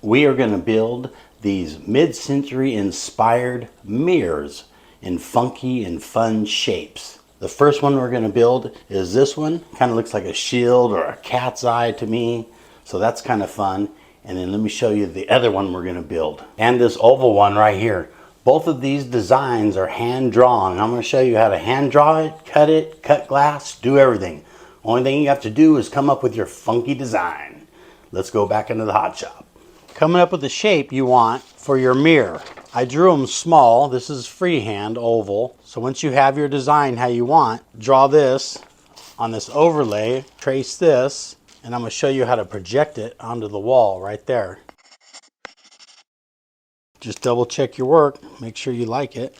we are going to build these mid-century inspired mirrors in funky and fun shapes. The first one we're going to build is this one. Kind of looks like a shield or a cat's eye to me, so that's kind of fun. And then let me show you the other one we're going to build, and this oval one right here. Both of these designs are hand drawn. I'm going to show you how to hand draw it, cut glass, do everything. Only thing you have to do is come up with your funky design. Let's go back into the hot shop. Coming up with the shape you want for your mirror. I drew them small. This is freehand oval. So once you have your design how you want, draw this on this overlay, trace this, and I'm going to show you how to project it onto the wall right there. Just double check your work, make sure you like it.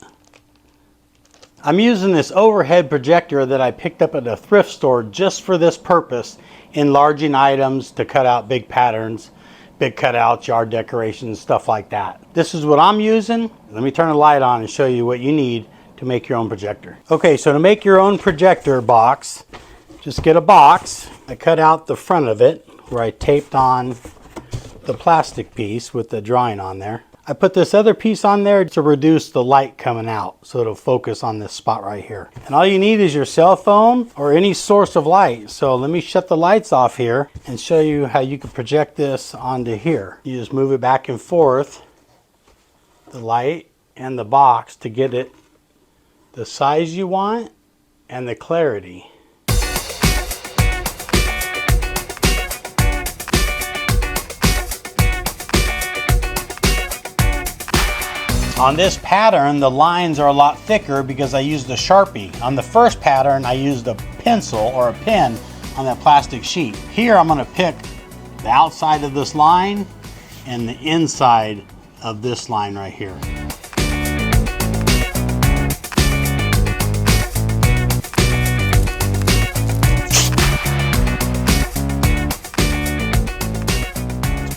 I'm using this overhead projector that I picked up at a thrift store just for this purpose, enlarging items to cut out big patterns, big cutouts, yard decorations, stuff like that. This is what I'm using. Let me turn the light on and show you what you need to make your own projector. Okay, so to make your own projector box, just get a box. I cut out the front of it where I taped on the plastic piece with the drawing on there. I put this other piece on there to reduce the light coming out, so it'll focus on this spot right here. And all you need is your cell phone or any source of light. So let me shut the lights off here and show you how you can project this onto here. You just move it back and forth, the light and the box, to get it the size you want and the clarity. On this pattern, the lines are a lot thicker because I used a Sharpie. On the first pattern, I used a pencil or a pen on that plastic sheet. Here, I'm going to pick the outside of this line and the inside of this line right here.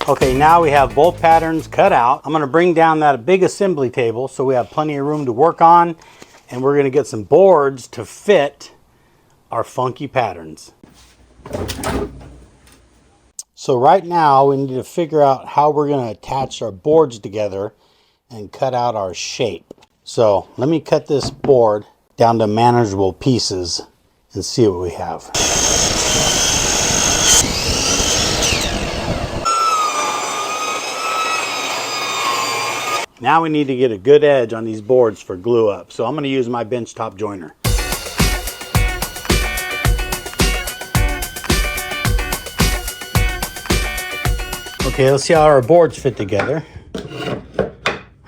Okay, now we have both patterns cut out. I'm going to bring down that big assembly table so we have plenty of room to work on, and we're going to get some boards to fit our funky patterns. So right now we need to figure out how we're going to attach our boards together and cut out our shape. So let me cut this board down to manageable pieces and see what we have. Now we need to get a good edge on these boards for glue up. So I'm going to use my benchtop joiner. Okay, let's see how our boards fit together.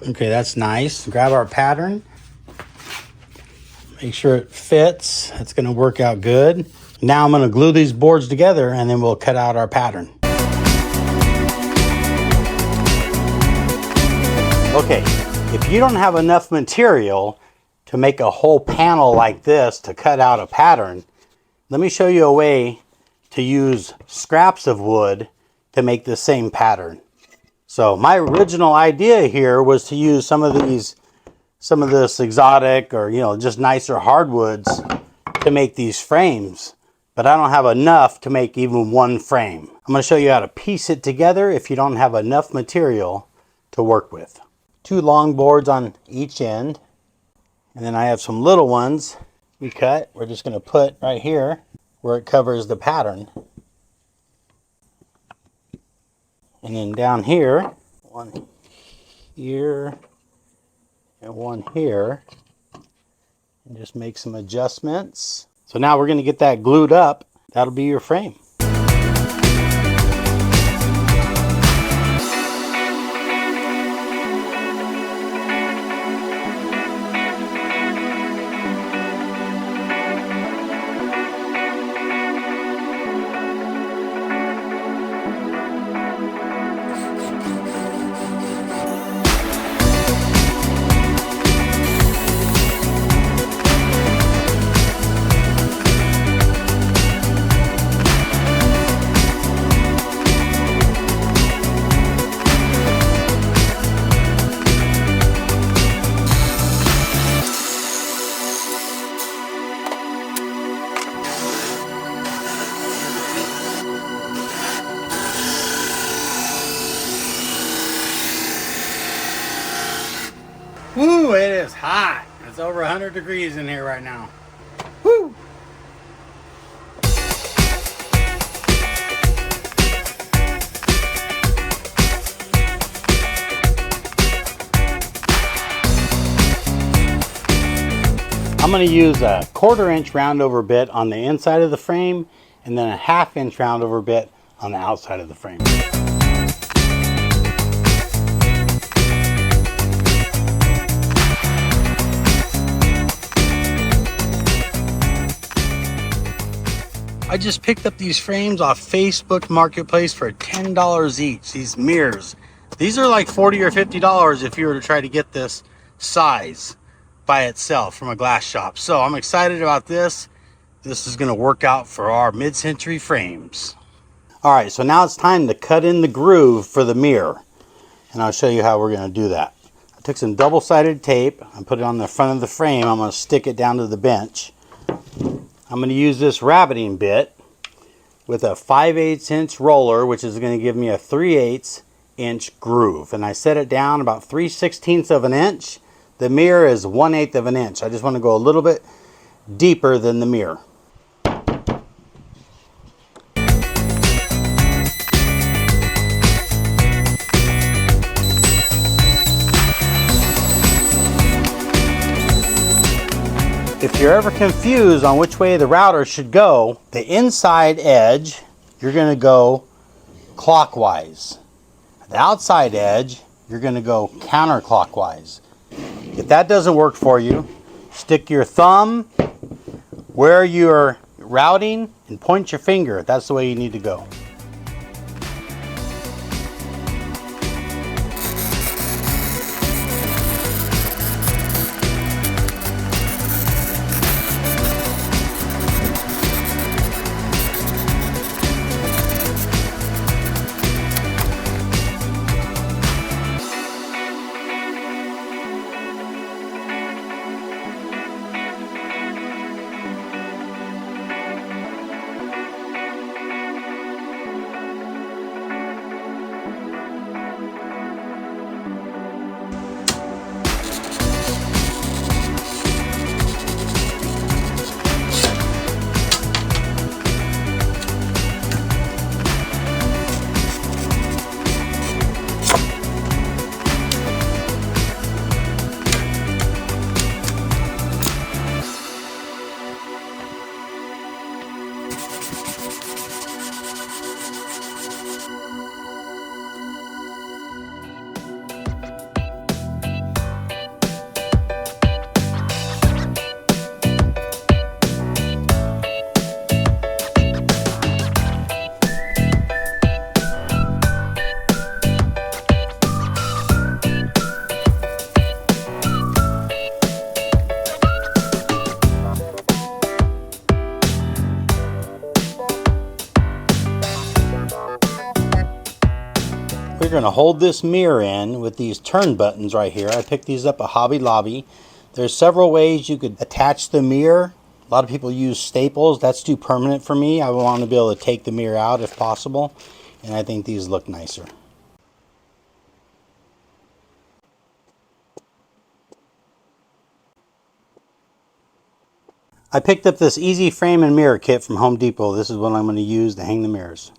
Okay, that's nice. Grab our pattern. Make sure it fits. It's going to work out good. Now I'm going to glue these boards together and then we'll cut out our pattern. Okay, if you don't have enough material to make a whole panel like this to cut out a pattern, let me show you a way to use scraps of wood to make the same pattern. So my original idea here was to use some of this exotic or just nicer hardwoods to make these frames, but I don't have enough to make even one frame. I'm going to show you how to piece it together if you don't have enough material to work with. 2 long boards on each end, and then I have some little ones we cut. We're just going to put right here where it covers the pattern, and then down here, one here and one here, and just make some adjustments. So now we're going to get that glued up. That'll be your frame. Woo, it is hot. It's over 100 degrees in here right now. Woo! I'm going to use a 1/4 inch round over bit on the inside of the frame and then a 1/2 inch round over bit on the outside of the frame. I just picked up these frames off Facebook Marketplace for $10 each. These mirrors. These are like $40 or $50 if you were to try to get this size by itself from a glass shop. So I'm excited about this. This is going to work out for our mid-century frames. All right, so now it's time to cut in the groove for the mirror. And I'll show you how we're going to do that. I took some double-sided tape and put it on the front of the frame. I'm going to stick it down to the bench. I'm going to use this rabbiting bit with a 5/8 inch roller, which is going to give me a 3/8 inch groove. And I set it down about 3/16 of an inch. The mirror is 1/8 of an inch. I just want to go a little bit deeper than the mirror. If you're ever confused on which way the router should go, the inside edge, you're going to go clockwise. The outside edge, you're going to go counterclockwise. If that doesn't work for you, stick your thumb where you're routing and point your finger. That's the way you need to go. We're going to hold this mirror in with these turn buttons right here. I picked these up at Hobby Lobby. There's several ways you could attach the mirror. A lot of people use staples. That's too permanent for me. I want to be able to take the mirror out if possible. And I think these look nicer. I picked up this easy frame and mirror kit from Home Depot. This is what I'm going to use to hang the mirrors.